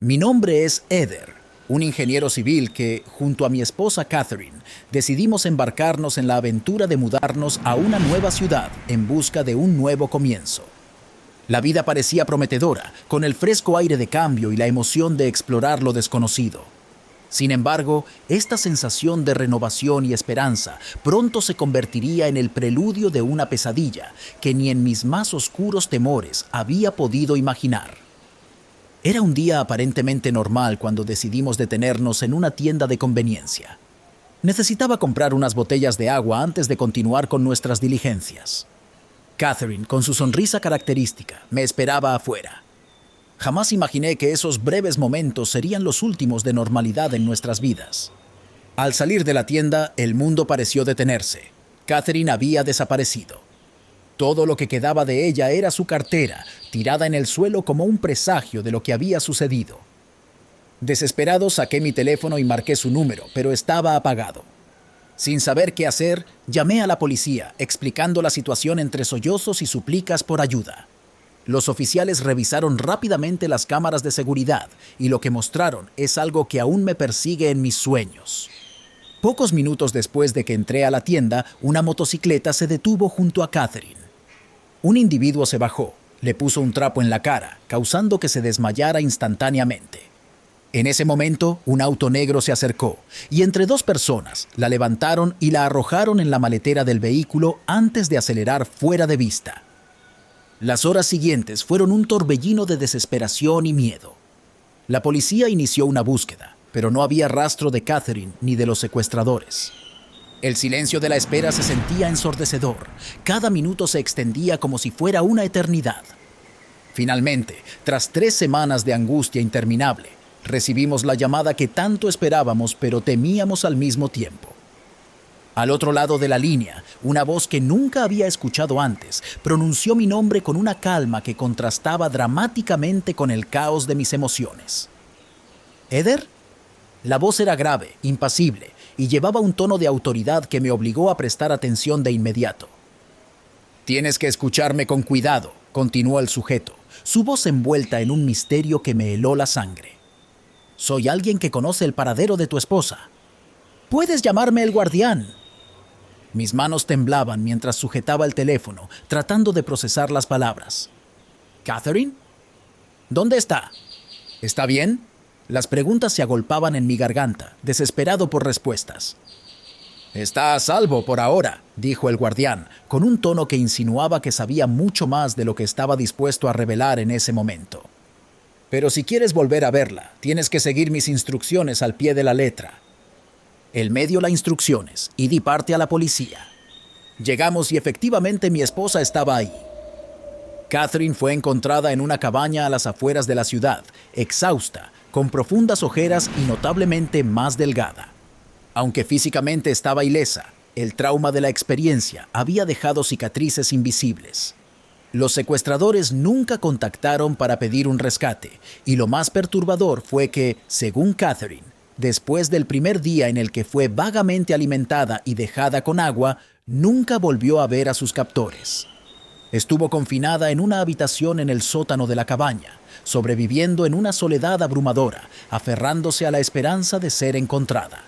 Mi nombre es Eder, un ingeniero civil que, junto a mi esposa Catherine, decidimos embarcarnos en la aventura de mudarnos a una nueva ciudad en busca de un nuevo comienzo. La vida parecía prometedora, con el fresco aire de cambio y la emoción de explorar lo desconocido. Sin embargo, esta sensación de renovación y esperanza pronto se convertiría en el preludio de una pesadilla que ni en mis más oscuros temores había podido imaginar. Era un día aparentemente normal cuando decidimos detenernos en una tienda de conveniencia. Necesitaba comprar unas botellas de agua antes de continuar con nuestras diligencias. Catherine, con su sonrisa característica, me esperaba afuera. Jamás imaginé que esos breves momentos serían los últimos de normalidad en nuestras vidas. Al salir de la tienda, el mundo pareció detenerse. Catherine había desaparecido. Todo lo que quedaba de ella era su cartera, tirada en el suelo como un presagio de lo que había sucedido. Desesperado, saqué mi teléfono y marqué su número, pero estaba apagado. Sin saber qué hacer, llamé a la policía, explicando la situación entre sollozos y súplicas por ayuda. Los oficiales revisaron rápidamente las cámaras de seguridad y lo que mostraron es algo que aún me persigue en mis sueños. Pocos minutos después de que entré a la tienda, una motocicleta se detuvo junto a Catherine. Un individuo se bajó, le puso un trapo en la cara, causando que se desmayara instantáneamente. En ese momento, un auto negro se acercó y entre dos personas la levantaron y la arrojaron en la maletera del vehículo antes de acelerar fuera de vista. Las horas siguientes fueron un torbellino de desesperación y miedo. La policía inició una búsqueda, pero no había rastro de Catherine ni de los secuestradores. El silencio de la espera se sentía ensordecedor. Cada minuto se extendía como si fuera una eternidad. Finalmente, tras 3 semanas de angustia interminable, recibimos la llamada que tanto esperábamos pero temíamos al mismo tiempo. Al otro lado de la línea, una voz que nunca había escuchado antes pronunció mi nombre con una calma que contrastaba dramáticamente con el caos de mis emociones. ¿Eder? La voz era grave, impasible, y llevaba un tono de autoridad que me obligó a prestar atención de inmediato. «Tienes que escucharme con cuidado», continuó el sujeto, su voz envuelta en un misterio que me heló la sangre. «Soy alguien que conoce el paradero de tu esposa. Puedes llamarme el guardián». Mis manos temblaban mientras sujetaba el teléfono, tratando de procesar las palabras. «¿Catherine? ¿Dónde está? ¿Está bien?» Las preguntas se agolpaban en mi garganta, desesperado por respuestas. «Está a salvo por ahora», dijo el guardián, con un tono que insinuaba que sabía mucho más de lo que estaba dispuesto a revelar en ese momento. «Pero si quieres volver a verla, tienes que seguir mis instrucciones al pie de la letra». Él me dio las instrucciones y di parte a la policía. Llegamos y efectivamente mi esposa estaba ahí. Catherine fue encontrada en una cabaña a las afueras de la ciudad, exhausta, con profundas ojeras y notablemente más delgada. Aunque físicamente estaba ilesa, el trauma de la experiencia había dejado cicatrices invisibles. Los secuestradores nunca contactaron para pedir un rescate, y lo más perturbador fue que, según Catherine, después del primer día en el que fue vagamente alimentada y dejada con agua, nunca volvió a ver a sus captores. Estuvo confinada en una habitación en el sótano de la cabaña, sobreviviendo en una soledad abrumadora, aferrándose a la esperanza de ser encontrada.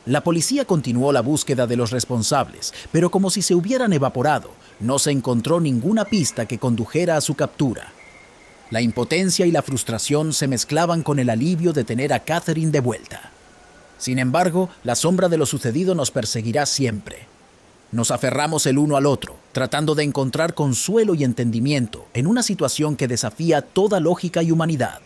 La policía continuó la búsqueda de los responsables, pero como si se hubieran evaporado, no se encontró ninguna pista que condujera a su captura. La impotencia y la frustración se mezclaban con el alivio de tener a Catherine de vuelta. Sin embargo, la sombra de lo sucedido nos perseguirá siempre. Nos aferramos el uno al otro, tratando de encontrar consuelo y entendimiento en una situación que desafía toda lógica y humanidad.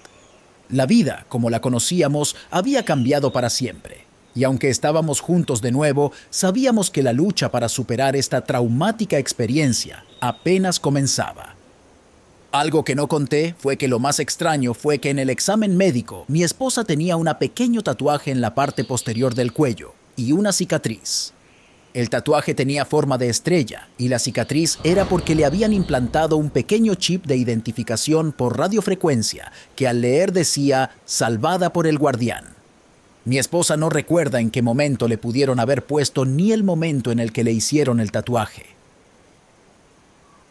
La vida, como la conocíamos, había cambiado para siempre, y aunque estábamos juntos de nuevo, sabíamos que la lucha para superar esta traumática experiencia apenas comenzaba. Algo que no conté fue que lo más extraño fue que en el examen médico mi esposa tenía un pequeño tatuaje en la parte posterior del cuello y una cicatriz. El tatuaje tenía forma de estrella y la cicatriz era porque le habían implantado un pequeño chip de identificación por radiofrecuencia que al leer decía «Salvada por el guardián». Mi esposa no recuerda en qué momento le pudieron haber puesto ni el momento en el que le hicieron el tatuaje.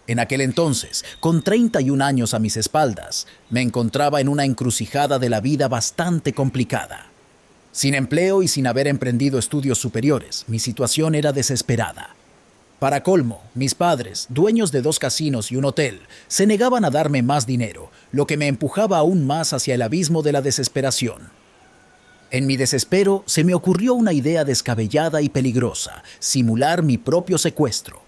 En aquel entonces, con 31 años a mis espaldas, me encontraba en una encrucijada de la vida bastante complicada. Sin empleo y sin haber emprendido estudios superiores, mi situación era desesperada. Para colmo, mis padres, dueños de 2 casinos y un hotel, se negaban a darme más dinero, lo que me empujaba aún más hacia el abismo de la desesperación. En mi desespero, se me ocurrió una idea descabellada y peligrosa: simular mi propio secuestro.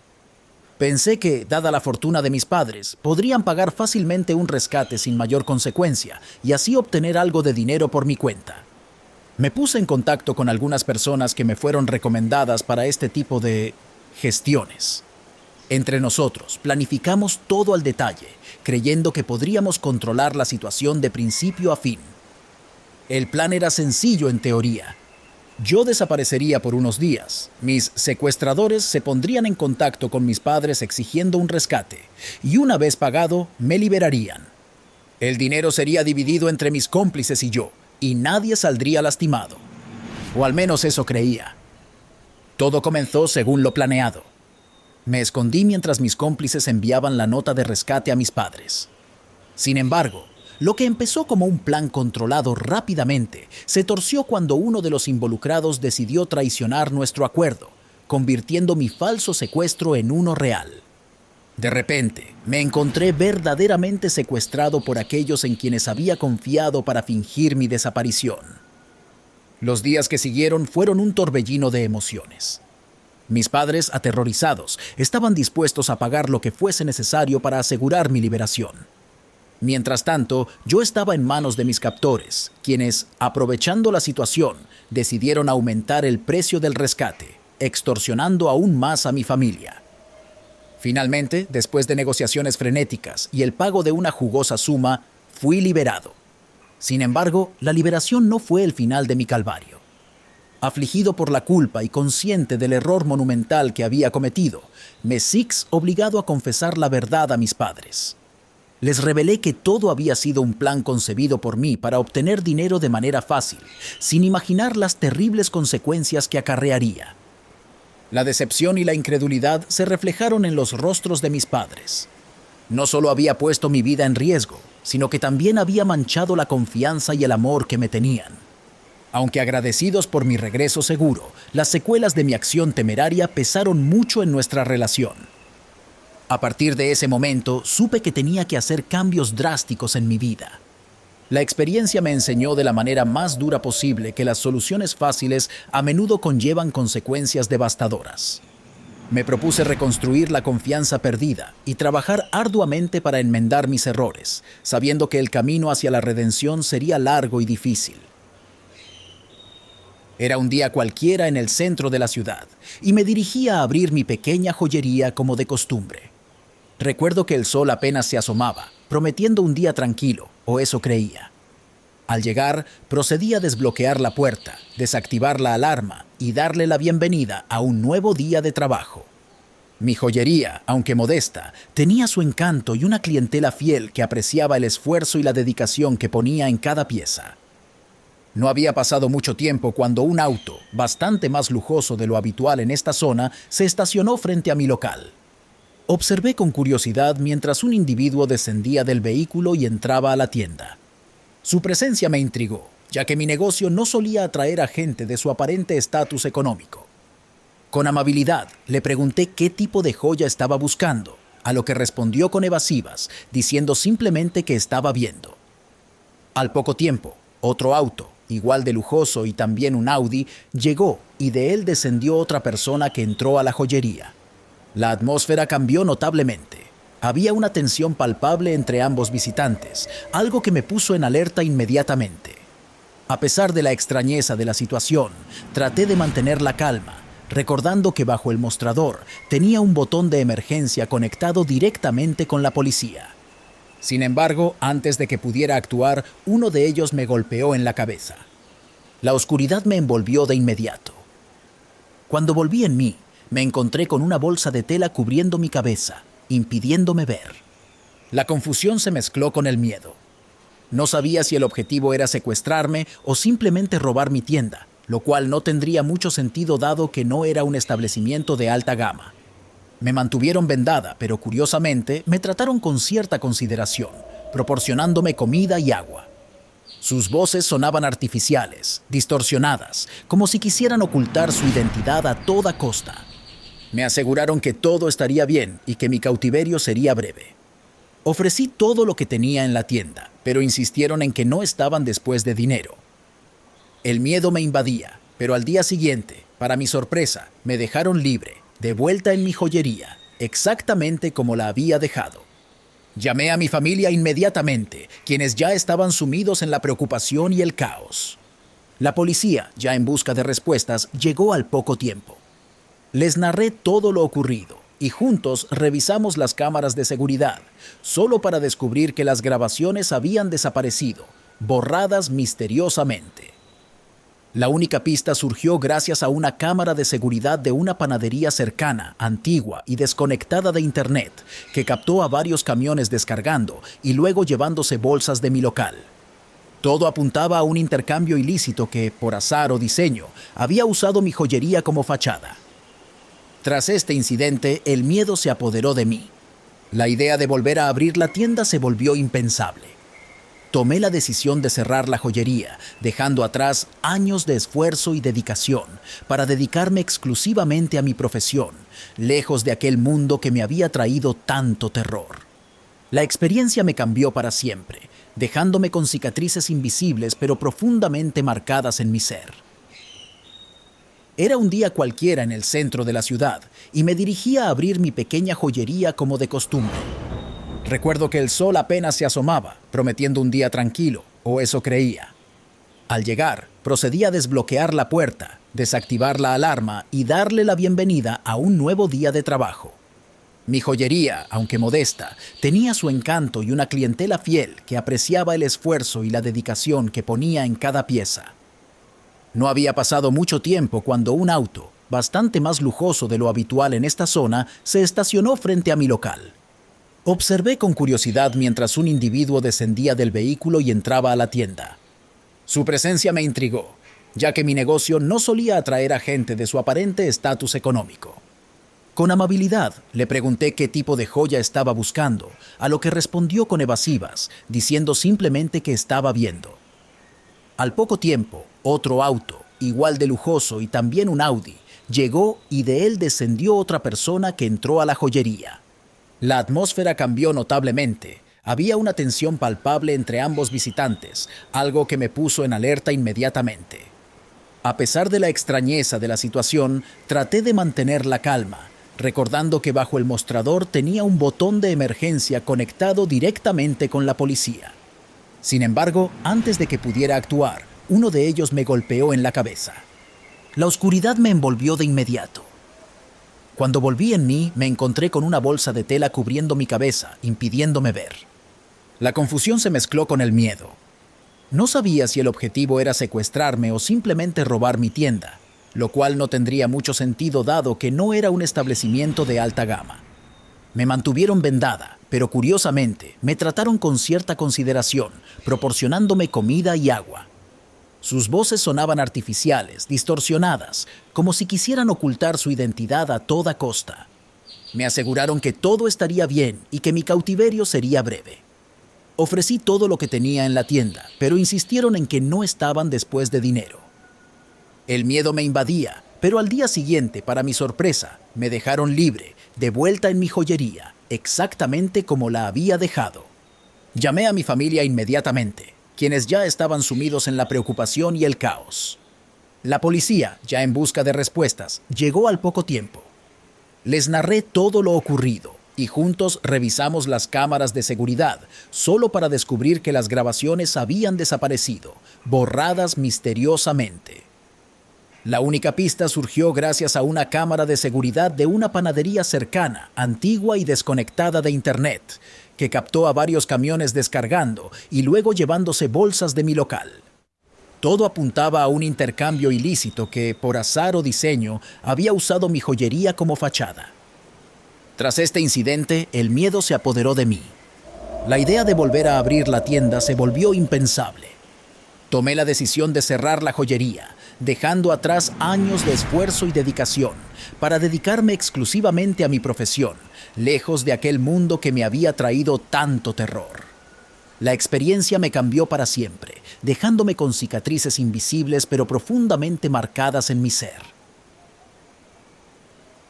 Pensé que, dada la fortuna de mis padres, podrían pagar fácilmente un rescate sin mayor consecuencia y así obtener algo de dinero por mi cuenta. Me puse en contacto con algunas personas que me fueron recomendadas para este tipo de gestiones. Entre nosotros, planificamos todo al detalle, creyendo que podríamos controlar la situación de principio a fin. El plan era sencillo en teoría. Yo desaparecería por unos días, mis secuestradores se pondrían en contacto con mis padres exigiendo un rescate, y una vez pagado, me liberarían. El dinero sería dividido entre mis cómplices y yo, y nadie saldría lastimado. O al menos eso creía. Todo comenzó según lo planeado. Me escondí mientras mis cómplices enviaban la nota de rescate a mis padres. Sin embargo, lo que empezó como un plan controlado rápidamente se torció cuando uno de los involucrados decidió traicionar nuestro acuerdo, convirtiendo mi falso secuestro en uno real. De repente, me encontré verdaderamente secuestrado por aquellos en quienes había confiado para fingir mi desaparición. Los días que siguieron fueron un torbellino de emociones. Mis padres, aterrorizados, estaban dispuestos a pagar lo que fuese necesario para asegurar mi liberación. Mientras tanto, yo estaba en manos de mis captores, quienes, aprovechando la situación, decidieron aumentar el precio del rescate, extorsionando aún más a mi familia. Finalmente, después de negociaciones frenéticas y el pago de una jugosa suma, fui liberado. Sin embargo, la liberación no fue el final de mi calvario. Afligido por la culpa y consciente del error monumental que había cometido, me six obligado a confesar la verdad a mis padres. Les revelé que todo había sido un plan concebido por mí para obtener dinero de manera fácil, sin imaginar las terribles consecuencias que acarrearía. La decepción y la incredulidad se reflejaron en los rostros de mis padres. No solo había puesto mi vida en riesgo, sino que también había manchado la confianza y el amor que me tenían. Aunque agradecidos por mi regreso seguro, las secuelas de mi acción temeraria pesaron mucho en nuestra relación. A partir de ese momento, supe que tenía que hacer cambios drásticos en mi vida. La experiencia me enseñó de la manera más dura posible que las soluciones fáciles a menudo conllevan consecuencias devastadoras. Me propuse reconstruir la confianza perdida y trabajar arduamente para enmendar mis errores, sabiendo que el camino hacia la redención sería largo y difícil. Era un día cualquiera en el centro de la ciudad, y me dirigía a abrir mi pequeña joyería como de costumbre. Recuerdo que el sol apenas se asomaba, prometiendo un día tranquilo, o eso creía. Al llegar, procedí a desbloquear la puerta, desactivar la alarma y darle la bienvenida a un nuevo día de trabajo. Mi joyería, aunque modesta, tenía su encanto y una clientela fiel que apreciaba el esfuerzo y la dedicación que ponía en cada pieza. No había pasado mucho tiempo cuando un auto, bastante más lujoso de lo habitual en esta zona, se estacionó frente a mi local. Observé con curiosidad mientras un individuo descendía del vehículo y entraba a la tienda. Su presencia me intrigó, ya que mi negocio no solía atraer a gente de su aparente estatus económico. Con amabilidad, le pregunté qué tipo de joya estaba buscando, a lo que respondió con evasivas, diciendo simplemente que estaba viendo. Al poco tiempo, otro auto, igual de lujoso y también un Audi, llegó y de él descendió otra persona que entró a la joyería. La atmósfera cambió notablemente. Había una tensión palpable entre ambos visitantes, algo que me puso en alerta inmediatamente. A pesar de la extrañeza de la situación, traté de mantener la calma, recordando que bajo el mostrador tenía un botón de emergencia conectado directamente con la policía. Sin embargo, antes de que pudiera actuar, uno de ellos me golpeó en la cabeza. La oscuridad me envolvió de inmediato. Cuando volví en mí, me encontré con una bolsa de tela cubriendo mi cabeza, impidiéndome ver. La confusión se mezcló con el miedo. No sabía si el objetivo era secuestrarme o simplemente robar mi tienda, lo cual no tendría mucho sentido dado que no era un establecimiento de alta gama. Me mantuvieron vendada, pero curiosamente me trataron con cierta consideración, proporcionándome comida y agua. Sus voces sonaban artificiales, distorsionadas, como si quisieran ocultar su identidad a toda costa. Me aseguraron que todo estaría bien y que mi cautiverio sería breve. Ofrecí todo lo que tenía en la tienda, pero insistieron en que no estaban después de dinero. El miedo me invadía, pero al día siguiente, para mi sorpresa, me dejaron libre, de vuelta en mi joyería, exactamente como la había dejado. Llamé a mi familia inmediatamente, quienes ya estaban sumidos en la preocupación y el caos. La policía, ya en busca de respuestas, llegó al poco tiempo. Les narré todo lo ocurrido y juntos revisamos las cámaras de seguridad, solo para descubrir que las grabaciones habían desaparecido, borradas misteriosamente. La única pista surgió gracias a una cámara de seguridad de una panadería cercana, antigua y desconectada de internet, que captó a varios camiones descargando y luego llevándose bolsas de mi local. Todo apuntaba a un intercambio ilícito que, por azar o diseño, había usado mi joyería como fachada. Tras este incidente, el miedo se apoderó de mí. La idea de volver a abrir la tienda se volvió impensable. Tomé la decisión de cerrar la joyería, dejando atrás años de esfuerzo y dedicación para dedicarme exclusivamente a mi profesión, lejos de aquel mundo que me había traído tanto terror. La experiencia me cambió para siempre, dejándome con cicatrices invisibles pero profundamente marcadas en mi ser. Era un día cualquiera en el centro de la ciudad y me dirigía a abrir mi pequeña joyería como de costumbre. Recuerdo que el sol apenas se asomaba, prometiendo un día tranquilo, o eso creía. Al llegar, procedí a desbloquear la puerta, desactivar la alarma y darle la bienvenida a un nuevo día de trabajo. Mi joyería, aunque modesta, tenía su encanto y una clientela fiel que apreciaba el esfuerzo y la dedicación que ponía en cada pieza. No había pasado mucho tiempo cuando un auto, bastante más lujoso de lo habitual en esta zona, se estacionó frente a mi local. Observé con curiosidad mientras un individuo descendía del vehículo y entraba a la tienda. Su presencia me intrigó, ya que mi negocio no solía atraer a gente de su aparente estatus económico. Con amabilidad, le pregunté qué tipo de joya estaba buscando, a lo que respondió con evasivas, diciendo simplemente que estaba viendo. Al poco tiempo, otro auto, igual de lujoso y también un Audi, llegó y de él descendió otra persona que entró a la joyería. La atmósfera cambió notablemente. Había una tensión palpable entre ambos visitantes, algo que me puso en alerta inmediatamente. A pesar de la extrañeza de la situación, traté de mantener la calma, recordando que bajo el mostrador tenía un botón de emergencia conectado directamente con la policía. Sin embargo, antes de que pudiera actuar, uno de ellos me golpeó en la cabeza. La oscuridad me envolvió de inmediato. Cuando volví en mí, me encontré con una bolsa de tela cubriendo mi cabeza, impidiéndome ver. La confusión se mezcló con el miedo. No sabía si el objetivo era secuestrarme o simplemente robar mi tienda, lo cual no tendría mucho sentido dado que no era un establecimiento de alta gama. Me mantuvieron vendada, pero curiosamente me trataron con cierta consideración, proporcionándome comida y agua. Sus voces sonaban artificiales, distorsionadas, como si quisieran ocultar su identidad a toda costa. Me aseguraron que todo estaría bien y que mi cautiverio sería breve. Ofrecí todo lo que tenía en la tienda, pero insistieron en que no estaban después de dinero. El miedo me invadía, pero al día siguiente, para mi sorpresa, me dejaron libre, de vuelta en mi joyería, exactamente como la había dejado. Llamé a mi familia inmediatamente, quienes ya estaban sumidos en la preocupación y el caos. La policía, ya en busca de respuestas, llegó al poco tiempo. Les narré todo lo ocurrido y juntos revisamos las cámaras de seguridad, solo para descubrir que las grabaciones habían desaparecido, borradas misteriosamente. La única pista surgió gracias a una cámara de seguridad de una panadería cercana, antigua y desconectada de internet, que captó a varios camiones descargando y luego llevándose bolsas de mi local. Todo apuntaba a un intercambio ilícito que, por azar o diseño, había usado mi joyería como fachada. Tras este incidente, el miedo se apoderó de mí. La idea de volver a abrir la tienda se volvió impensable. Tomé la decisión de cerrar la joyería, dejando atrás años de esfuerzo y dedicación para dedicarme exclusivamente a mi profesión, lejos de aquel mundo que me había traído tanto terror. La experiencia me cambió para siempre, dejándome con cicatrices invisibles pero profundamente marcadas en mi ser.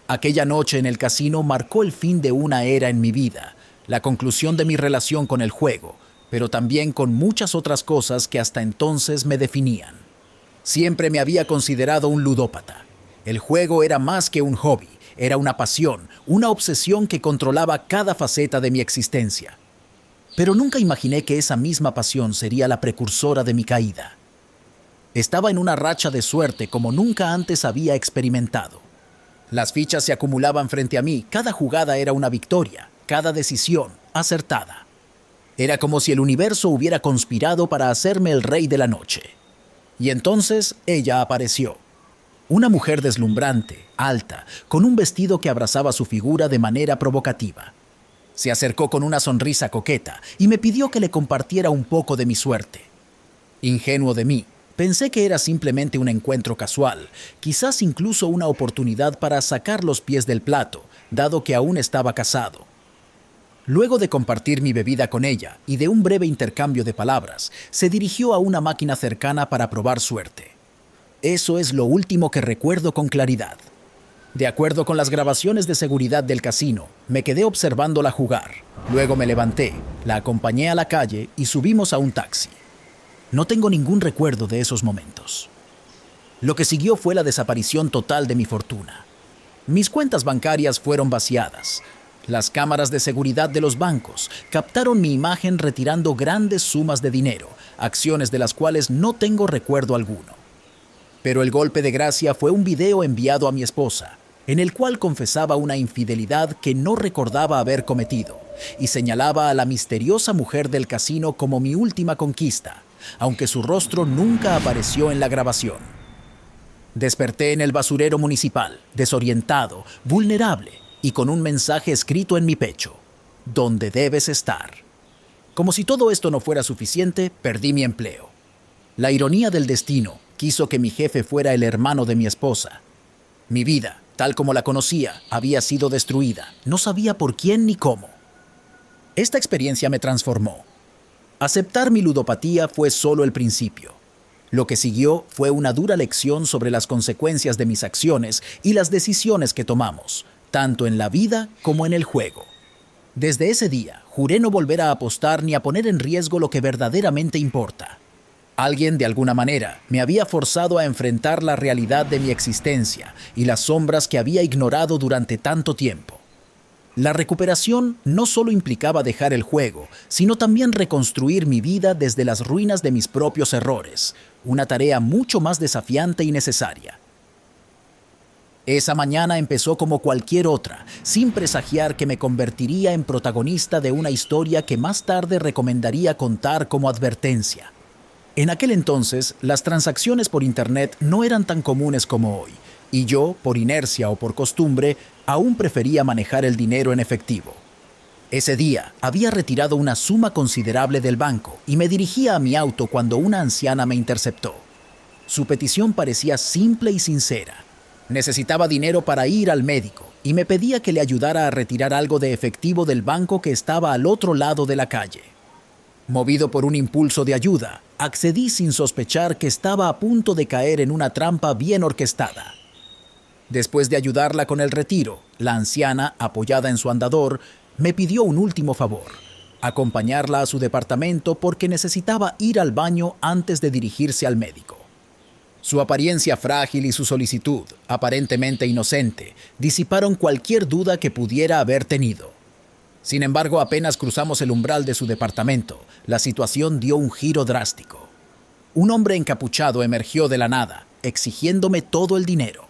Aquella noche en el casino marcó el fin de una era en mi vida, la conclusión de mi relación con el juego, pero también con muchas otras cosas que hasta entonces me definían. Siempre me había considerado un ludópata. El juego era más que un hobby, era una pasión, una obsesión que controlaba cada faceta de mi existencia. Pero nunca imaginé que esa misma pasión sería la precursora de mi caída. Estaba en una racha de suerte como nunca antes había experimentado. Las fichas se acumulaban frente a mí, cada jugada era una victoria, cada decisión acertada. Era como si el universo hubiera conspirado para hacerme el rey de la noche. Y entonces ella apareció. Una mujer deslumbrante, alta, con un vestido que abrazaba su figura de manera provocativa. Se acercó con una sonrisa coqueta y me pidió que le compartiera un poco de mi suerte. Ingenuo de mí, pensé que era simplemente un encuentro casual, quizás incluso una oportunidad para sacar los pies del plato, dado que aún estaba casado. Luego de compartir mi bebida con ella y de un breve intercambio de palabras, se dirigió a una máquina cercana para probar suerte. Eso es lo último que recuerdo con claridad. De acuerdo con las grabaciones de seguridad del casino, me quedé observándola jugar. Luego me levanté, la acompañé a la calle y subimos a un taxi. No tengo ningún recuerdo de esos momentos. Lo que siguió fue la desaparición total de mi fortuna. Mis cuentas bancarias fueron vaciadas. Las cámaras de seguridad de los bancos captaron mi imagen retirando grandes sumas de dinero, acciones de las cuales no tengo recuerdo alguno. Pero el golpe de gracia fue un video enviado a mi esposa, en el cual confesaba una infidelidad que no recordaba haber cometido y señalaba a la misteriosa mujer del casino como mi última conquista, aunque su rostro nunca apareció en la grabación. Desperté en el basurero municipal, desorientado, vulnerable y con un mensaje escrito en mi pecho: ¿dónde debes estar? Como si todo esto no fuera suficiente, perdí mi empleo. La ironía del destino quiso que mi jefe fuera el hermano de mi esposa. Mi vida, tal como la conocía, había sido destruida. No sabía por quién ni cómo. Esta experiencia me transformó. Aceptar mi ludopatía fue solo el principio. Lo que siguió fue una dura lección sobre las consecuencias de mis acciones y las decisiones que tomamos, tanto en la vida como en el juego. Desde ese día, juré no volver a apostar ni a poner en riesgo lo que verdaderamente importa. Alguien, de alguna manera, me había forzado a enfrentar la realidad de mi existencia y las sombras que había ignorado durante tanto tiempo. La recuperación no solo implicaba dejar el juego, sino también reconstruir mi vida desde las ruinas de mis propios errores, una tarea mucho más desafiante y necesaria. Esa mañana empezó como cualquier otra, sin presagiar que me convertiría en protagonista de una historia que más tarde recomendaría contar como advertencia. En aquel entonces, las transacciones por Internet no eran tan comunes como hoy, y yo, por inercia o por costumbre, aún prefería manejar el dinero en efectivo. Ese día, había retirado una suma considerable del banco y me dirigía a mi auto cuando una anciana me interceptó. Su petición parecía simple y sincera. Necesitaba dinero para ir al médico y me pedía que le ayudara a retirar algo de efectivo del banco que estaba al otro lado de la calle. Movido por un impulso de ayuda, accedí sin sospechar que estaba a punto de caer en una trampa bien orquestada. Después de ayudarla con el retiro, la anciana, apoyada en su andador, me pidió un último favor: acompañarla a su departamento porque necesitaba ir al baño antes de dirigirse al médico. Su apariencia frágil y su solicitud, aparentemente inocente, disiparon cualquier duda que pudiera haber tenido. Sin embargo, apenas cruzamos el umbral de su departamento, la situación dio un giro drástico. Un hombre encapuchado emergió de la nada, exigiéndome todo el dinero.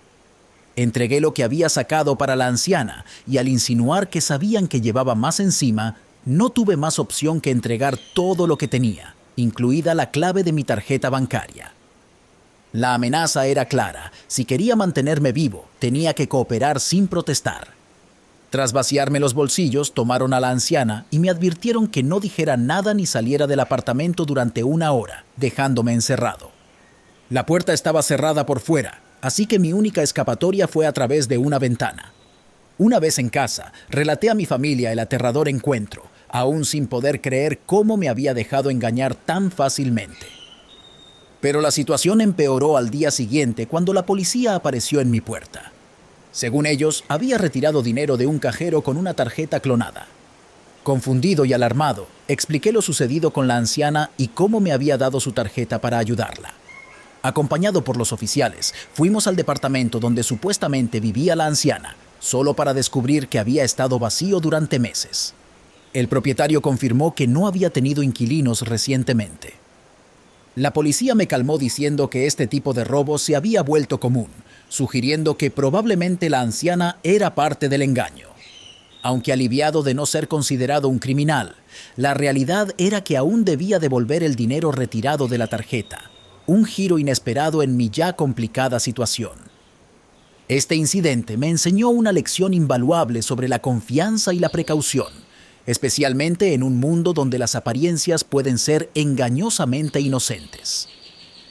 Entregué lo que había sacado para la anciana y al insinuar que sabían que llevaba más encima, no tuve más opción que entregar todo lo que tenía, incluida la clave de mi tarjeta bancaria. La amenaza era clara: si quería mantenerme vivo, tenía que cooperar sin protestar. Tras vaciarme los bolsillos, tomaron a la anciana y me advirtieron que no dijera nada ni saliera del apartamento durante 1 hora, dejándome encerrado. La puerta estaba cerrada por fuera, así que mi única escapatoria fue a través de una ventana. Una vez en casa, relaté a mi familia el aterrador encuentro, aún sin poder creer cómo me había dejado engañar tan fácilmente. Pero la situación empeoró al día siguiente cuando la policía apareció en mi puerta. Según ellos, había retirado dinero de un cajero con una tarjeta clonada. Confundido y alarmado, expliqué lo sucedido con la anciana y cómo me había dado su tarjeta para ayudarla. Acompañado por los oficiales, fuimos al departamento donde supuestamente vivía la anciana, solo para descubrir que había estado vacío durante meses. El propietario confirmó que no había tenido inquilinos recientemente. La policía me calmó diciendo que este tipo de robo se había vuelto común, sugiriendo que probablemente la anciana era parte del engaño. Aunque aliviado de no ser considerado un criminal, la realidad era que aún debía devolver el dinero retirado de la tarjeta, un giro inesperado en mi ya complicada situación. Este incidente me enseñó una lección invaluable sobre la confianza y la precaución, especialmente en un mundo donde las apariencias pueden ser engañosamente inocentes.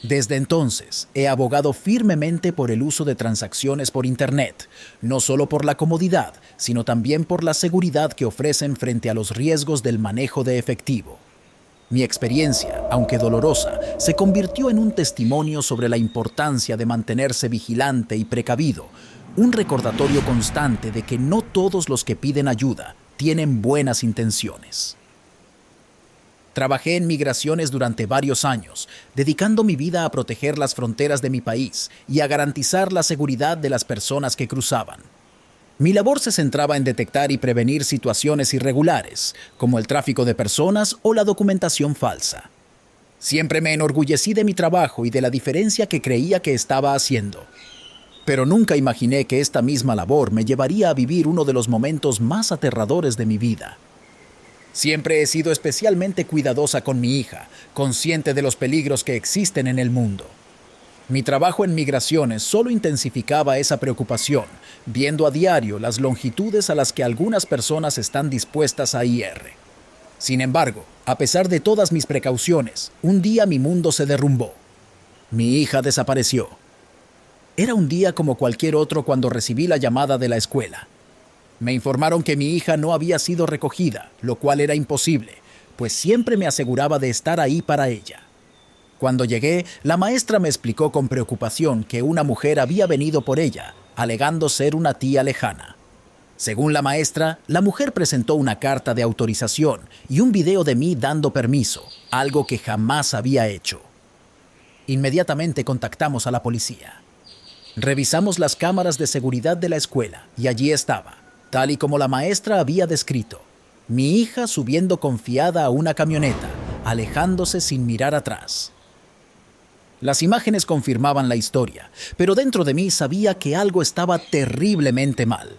Desde entonces, he abogado firmemente por el uso de transacciones por Internet, no solo por la comodidad, sino también por la seguridad que ofrecen frente a los riesgos del manejo de efectivo. Mi experiencia, aunque dolorosa, se convirtió en un testimonio sobre la importancia de mantenerse vigilante y precavido, un recordatorio constante de que no todos los que piden ayuda tienen buenas intenciones. Trabajé en migraciones durante varios años, dedicando mi vida a proteger las fronteras de mi país y a garantizar la seguridad de las personas que cruzaban. Mi labor se centraba en detectar y prevenir situaciones irregulares, como el tráfico de personas o la documentación falsa. Siempre me enorgullecí de mi trabajo y de la diferencia que creía que estaba haciendo. Pero nunca imaginé que esta misma labor me llevaría a vivir uno de los momentos más aterradores de mi vida. Siempre he sido especialmente cuidadosa con mi hija, consciente de los peligros que existen en el mundo. Mi trabajo en migraciones solo intensificaba esa preocupación, viendo a diario las longitudes a las que algunas personas están dispuestas a ir. Sin embargo, a pesar de todas mis precauciones, un día mi mundo se derrumbó. Mi hija desapareció. Era un día como cualquier otro cuando recibí la llamada de la escuela. Me informaron que mi hija no había sido recogida, lo cual era imposible, pues siempre me aseguraba de estar ahí para ella. Cuando llegué, la maestra me explicó con preocupación que una mujer había venido por ella, alegando ser una tía lejana. Según la maestra, la mujer presentó una carta de autorización y un video de mí dando permiso, algo que jamás había hecho. Inmediatamente contactamos a la policía. Revisamos las cámaras de seguridad de la escuela y allí estaba, tal y como la maestra había descrito, mi hija subiendo confiada a una camioneta, alejándose sin mirar atrás. Las imágenes confirmaban la historia, pero dentro de mí sabía que algo estaba terriblemente mal.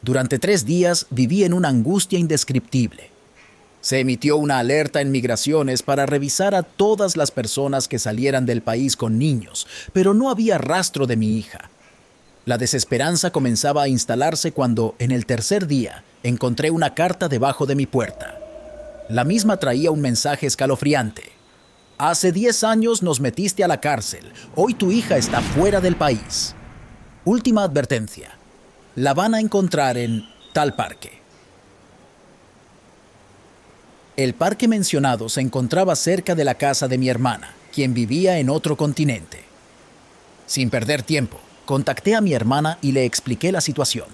Durante 3 días viví en una angustia indescriptible. Se emitió una alerta en migraciones para revisar a todas las personas que salieran del país con niños, pero no había rastro de mi hija. La desesperanza comenzaba a instalarse cuando, en el tercer día, encontré una carta debajo de mi puerta. La misma traía un mensaje escalofriante. Hace 10 años nos metiste a la cárcel. Hoy tu hija está fuera del país. Última advertencia. La van a encontrar en tal parque. El parque mencionado se encontraba cerca de la casa de mi hermana, quien vivía en otro continente. Sin perder tiempo, contacté a mi hermana y le expliqué la situación.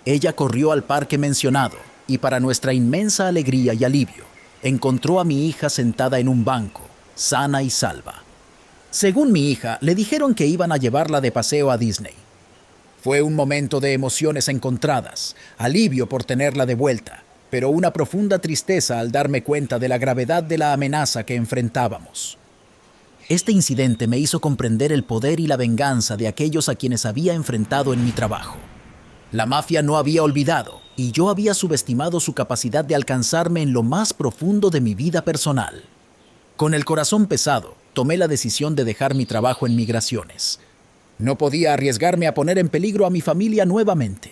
Ella corrió al parque mencionado y, para nuestra inmensa alegría y alivio, encontró a mi hija sentada en un banco, sana y salva. Según mi hija, le dijeron que iban a llevarla de paseo a Disney. Fue un momento de emociones encontradas, alivio por tenerla de vuelta, pero una profunda tristeza al darme cuenta de la gravedad de la amenaza que enfrentábamos. Este incidente me hizo comprender el poder y la venganza de aquellos a quienes había enfrentado en mi trabajo. La mafia no había olvidado, y yo había subestimado su capacidad de alcanzarme en lo más profundo de mi vida personal. Con el corazón pesado, tomé la decisión de dejar mi trabajo en migraciones. No podía arriesgarme a poner en peligro a mi familia nuevamente.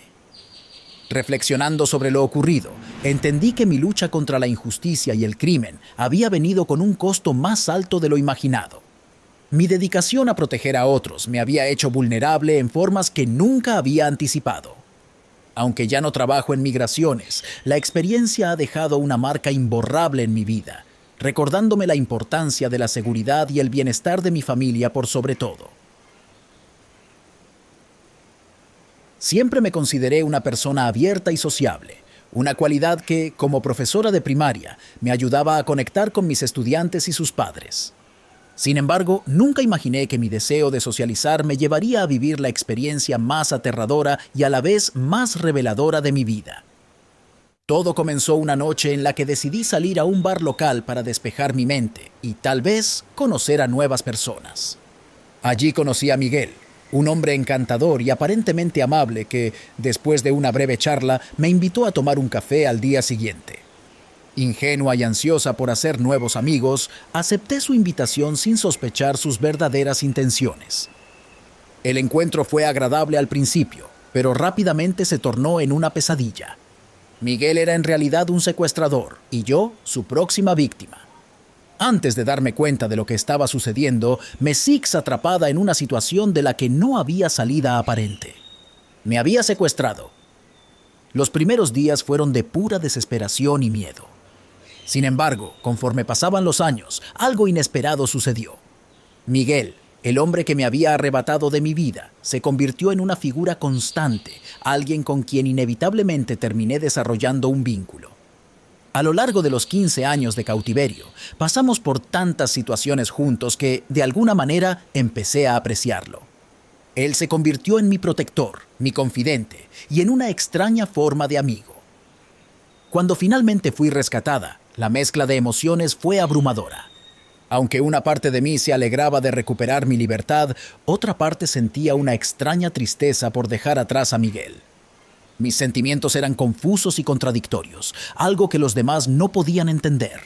Reflexionando sobre lo ocurrido, entendí que mi lucha contra la injusticia y el crimen había venido con un costo más alto de lo imaginado. Mi dedicación a proteger a otros me había hecho vulnerable en formas que nunca había anticipado. Aunque ya no trabajo en migraciones, la experiencia ha dejado una marca imborrable en mi vida, recordándome la importancia de la seguridad y el bienestar de mi familia por sobre todo. Siempre me consideré una persona abierta y sociable, una cualidad que, como profesora de primaria, me ayudaba a conectar con mis estudiantes y sus padres. Sin embargo, nunca imaginé que mi deseo de socializar me llevaría a vivir la experiencia más aterradora y a la vez más reveladora de mi vida. Todo comenzó una noche en la que decidí salir a un bar local para despejar mi mente y tal vez conocer a nuevas personas. Allí conocí a Miguel, un hombre encantador y aparentemente amable que, después de una breve charla, me invitó a tomar un café al día siguiente. Ingenua y ansiosa por hacer nuevos amigos, acepté su invitación sin sospechar sus verdaderas intenciones. El encuentro fue agradable al principio, pero rápidamente se tornó en una pesadilla. Miguel era en realidad un secuestrador y yo su próxima víctima. Antes de darme cuenta de lo que estaba sucediendo, me six atrapada en una situación de la que no había salida aparente. Me había secuestrado. Los primeros días fueron de pura desesperación y miedo. Sin embargo, conforme pasaban los años, algo inesperado sucedió. Miguel, el hombre que me había arrebatado de mi vida, se convirtió en una figura constante, alguien con quien inevitablemente terminé desarrollando un vínculo. A lo largo de los 15 años de cautiverio, pasamos por tantas situaciones juntos que, de alguna manera, empecé a apreciarlo. Él se convirtió en mi protector, mi confidente y en una extraña forma de amigo. Cuando finalmente fui rescatada, la mezcla de emociones fue abrumadora. Aunque una parte de mí se alegraba de recuperar mi libertad, otra parte sentía una extraña tristeza por dejar atrás a Miguel. Mis sentimientos eran confusos y contradictorios, algo que los demás no podían entender.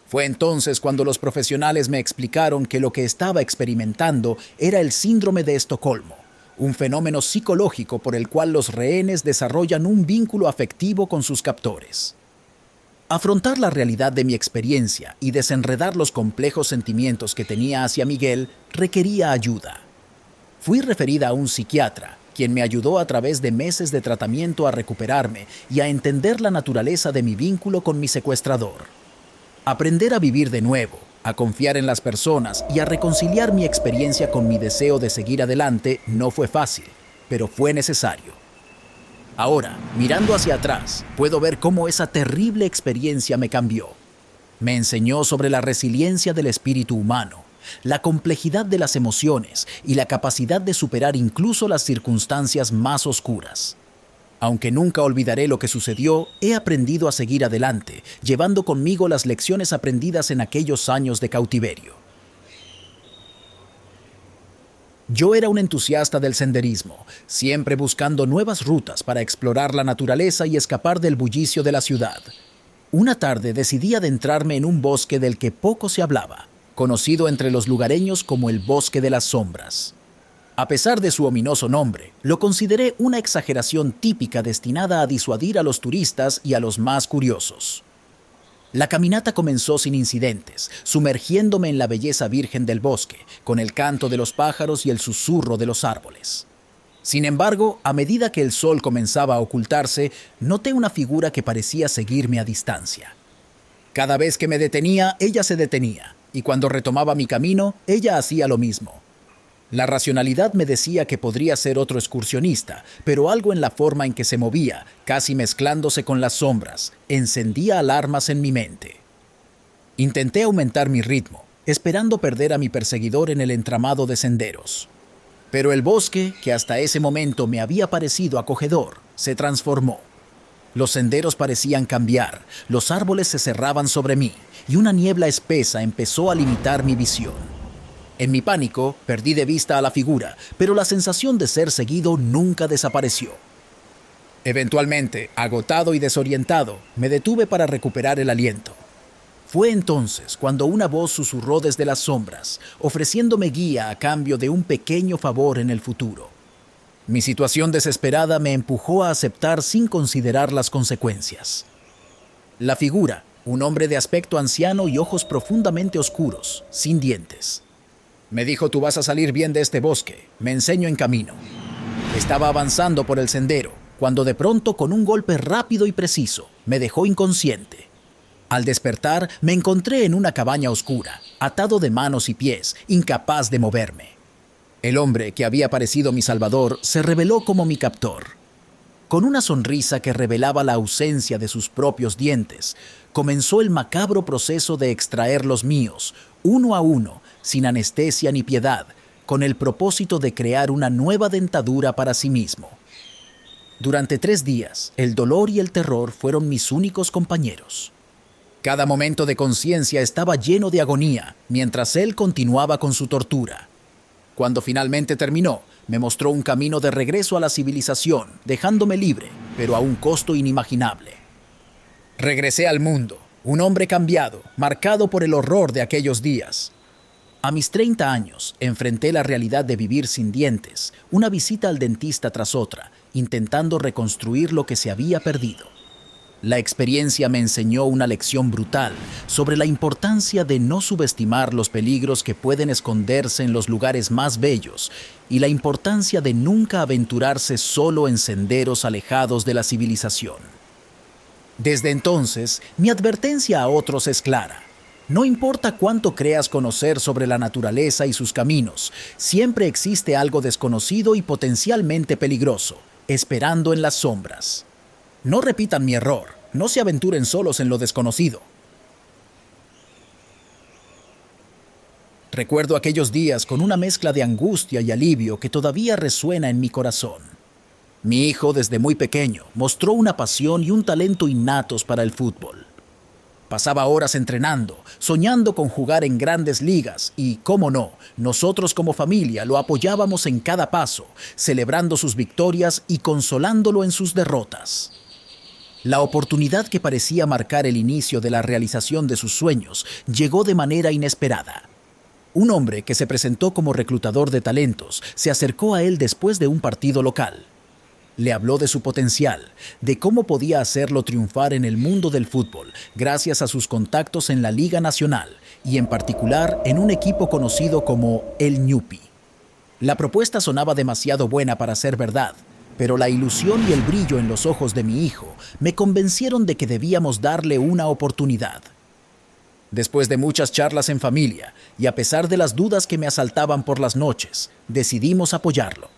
Fue entonces cuando los profesionales me explicaron que lo que estaba experimentando era el síndrome de Estocolmo, un fenómeno psicológico por el cual los rehenes desarrollan un vínculo afectivo con sus captores. Afrontar la realidad de mi experiencia y desenredar los complejos sentimientos que tenía hacia Miguel requería ayuda. Fui referida a un psiquiatra, quien me ayudó a través de meses de tratamiento a recuperarme y a entender la naturaleza de mi vínculo con mi secuestrador. Aprender a vivir de nuevo, a confiar en las personas y a reconciliar mi experiencia con mi deseo de seguir adelante no fue fácil, pero fue necesario. Ahora, mirando hacia atrás, puedo ver cómo esa terrible experiencia me cambió. Me enseñó sobre la resiliencia del espíritu humano, la complejidad de las emociones y la capacidad de superar incluso las circunstancias más oscuras. Aunque nunca olvidaré lo que sucedió, he aprendido a seguir adelante, llevando conmigo las lecciones aprendidas en aquellos años de cautiverio. Yo era un entusiasta del senderismo, siempre buscando nuevas rutas para explorar la naturaleza y escapar del bullicio de la ciudad. Una tarde decidí adentrarme en un bosque del que poco se hablaba, conocido entre los lugareños como el Bosque de las Sombras. A pesar de su ominoso nombre, lo consideré una exageración típica destinada a disuadir a los turistas y a los más curiosos. La caminata comenzó sin incidentes, sumergiéndome en la belleza virgen del bosque, con el canto de los pájaros y el susurro de los árboles. Sin embargo, a medida que el sol comenzaba a ocultarse, noté una figura que parecía seguirme a distancia. Cada vez que me detenía, ella se detenía, y cuando retomaba mi camino, ella hacía lo mismo. La racionalidad me decía que podría ser otro excursionista, pero algo en la forma en que se movía, casi mezclándose con las sombras, encendía alarmas en mi mente. Intenté aumentar mi ritmo, esperando perder a mi perseguidor en el entramado de senderos. Pero el bosque, que hasta ese momento me había parecido acogedor, se transformó. Los senderos parecían cambiar, los árboles se cerraban sobre mí, y una niebla espesa empezó a limitar mi visión. En mi pánico, perdí de vista a la figura, pero la sensación de ser seguido nunca desapareció. Eventualmente, agotado y desorientado, me detuve para recuperar el aliento. Fue entonces cuando una voz susurró desde las sombras, ofreciéndome guía a cambio de un pequeño favor en el futuro. Mi situación desesperada me empujó a aceptar sin considerar las consecuencias. La figura, un hombre de aspecto anciano y ojos profundamente oscuros, sin dientes. Me dijo: tú vas a salir bien de este bosque, me enseño en camino. Estaba avanzando por el sendero, cuando de pronto, con un golpe rápido y preciso, me dejó inconsciente. Al despertar, me encontré en una cabaña oscura, atado de manos y pies, incapaz de moverme. El hombre que había parecido mi salvador se reveló como mi captor. Con una sonrisa que revelaba la ausencia de sus propios dientes, comenzó el macabro proceso de extraer los míos, uno a uno, sin anestesia ni piedad, con el propósito de crear una nueva dentadura para sí mismo. Durante 3 días, el dolor y el terror fueron mis únicos compañeros. Cada momento de conciencia estaba lleno de agonía, mientras él continuaba con su tortura. Cuando finalmente terminó, me mostró un camino de regreso a la civilización, dejándome libre, pero a un costo inimaginable. Regresé al mundo, un hombre cambiado, marcado por el horror de aquellos días. A mis 30 años, enfrenté la realidad de vivir sin dientes, una visita al dentista tras otra, intentando reconstruir lo que se había perdido. La experiencia me enseñó una lección brutal sobre la importancia de no subestimar los peligros que pueden esconderse en los lugares más bellos y la importancia de nunca aventurarse solo en senderos alejados de la civilización. Desde entonces, mi advertencia a otros es clara. No importa cuánto creas conocer sobre la naturaleza y sus caminos, siempre existe algo desconocido y potencialmente peligroso, esperando en las sombras. No repitan mi error, no se aventuren solos en lo desconocido. Recuerdo aquellos días con una mezcla de angustia y alivio que todavía resuena en mi corazón. Mi hijo, desde muy pequeño, mostró una pasión y un talento innatos para el fútbol. Pasaba horas entrenando, soñando con jugar en grandes ligas y, cómo no, nosotros como familia lo apoyábamos en cada paso, celebrando sus victorias y consolándolo en sus derrotas. La oportunidad que parecía marcar el inicio de la realización de sus sueños llegó de manera inesperada. Un hombre que se presentó como reclutador de talentos se acercó a él después de un partido local. Le habló de su potencial, de cómo podía hacerlo triunfar en el mundo del fútbol gracias a sus contactos en la Liga Nacional y en particular en un equipo conocido como el Ñupi. La propuesta sonaba demasiado buena para ser verdad, pero la ilusión y el brillo en los ojos de mi hijo me convencieron de que debíamos darle una oportunidad. Después de muchas charlas en familia y a pesar de las dudas que me asaltaban por las noches, decidimos apoyarlo.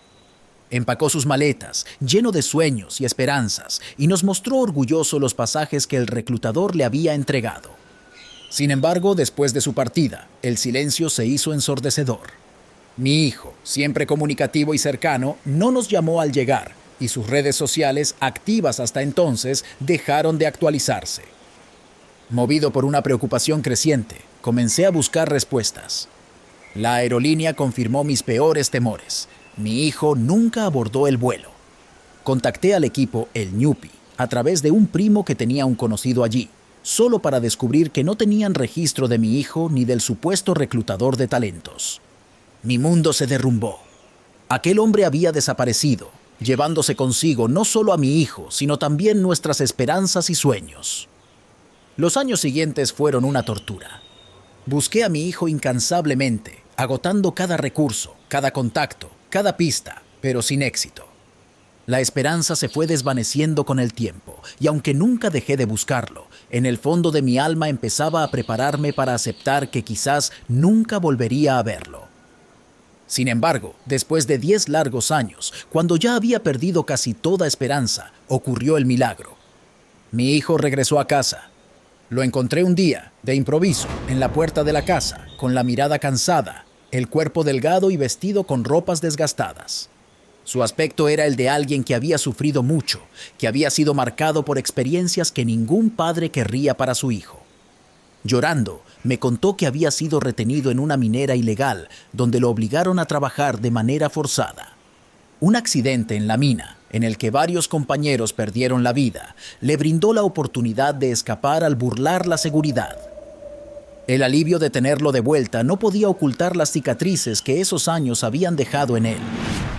Empacó sus maletas, lleno de sueños y esperanzas, y nos mostró orgulloso los pasajes que el reclutador le había entregado. Sin embargo, después de su partida, el silencio se hizo ensordecedor. Mi hijo, siempre comunicativo y cercano, no nos llamó al llegar, y sus redes sociales, activas hasta entonces, dejaron de actualizarse. Movido por una preocupación creciente, comencé a buscar respuestas. La aerolínea confirmó mis peores temores. Mi hijo nunca abordó el vuelo. Contacté al equipo El Ñupi a través de un primo que tenía un conocido allí, solo para descubrir que no tenían registro de mi hijo ni del supuesto reclutador de talentos. Mi mundo se derrumbó. Aquel hombre había desaparecido, llevándose consigo no solo a mi hijo, sino también nuestras esperanzas y sueños. Los años siguientes fueron una tortura. Busqué a mi hijo incansablemente, agotando cada recurso, cada contacto, cada pista, pero sin éxito. La esperanza se fue desvaneciendo con el tiempo, y aunque nunca dejé de buscarlo, en el fondo de mi alma empezaba a prepararme para aceptar que quizás nunca volvería a verlo. Sin embargo, después de 10 largos años, cuando ya había perdido casi toda esperanza, ocurrió el milagro. Mi hijo regresó a casa. Lo encontré un día, de improviso, en la puerta de la casa, con la mirada cansada, el cuerpo delgado y vestido con ropas desgastadas. Su aspecto era el de alguien que había sufrido mucho, que había sido marcado por experiencias que ningún padre querría para su hijo. Llorando, me contó que había sido retenido en una minera ilegal, donde lo obligaron a trabajar de manera forzada. Un accidente en la mina, en el que varios compañeros perdieron la vida, le brindó la oportunidad de escapar al burlar la seguridad. El alivio de tenerlo de vuelta no podía ocultar las cicatrices que esos años habían dejado en él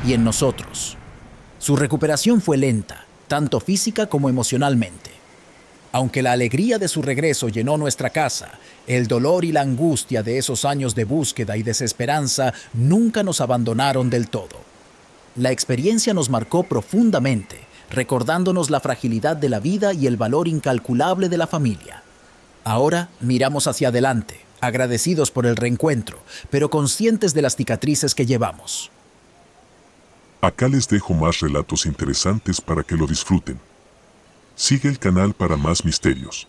y en nosotros. Su recuperación fue lenta, tanto física como emocionalmente. Aunque la alegría de su regreso llenó nuestra casa, el dolor y la angustia de esos años de búsqueda y desesperanza nunca nos abandonaron del todo. La experiencia nos marcó profundamente, recordándonos la fragilidad de la vida y el valor incalculable de la familia. Ahora miramos hacia adelante, agradecidos por el reencuentro, pero conscientes de las cicatrices que llevamos. Acá les dejo más relatos interesantes para que lo disfruten. Sigue el canal para más misterios.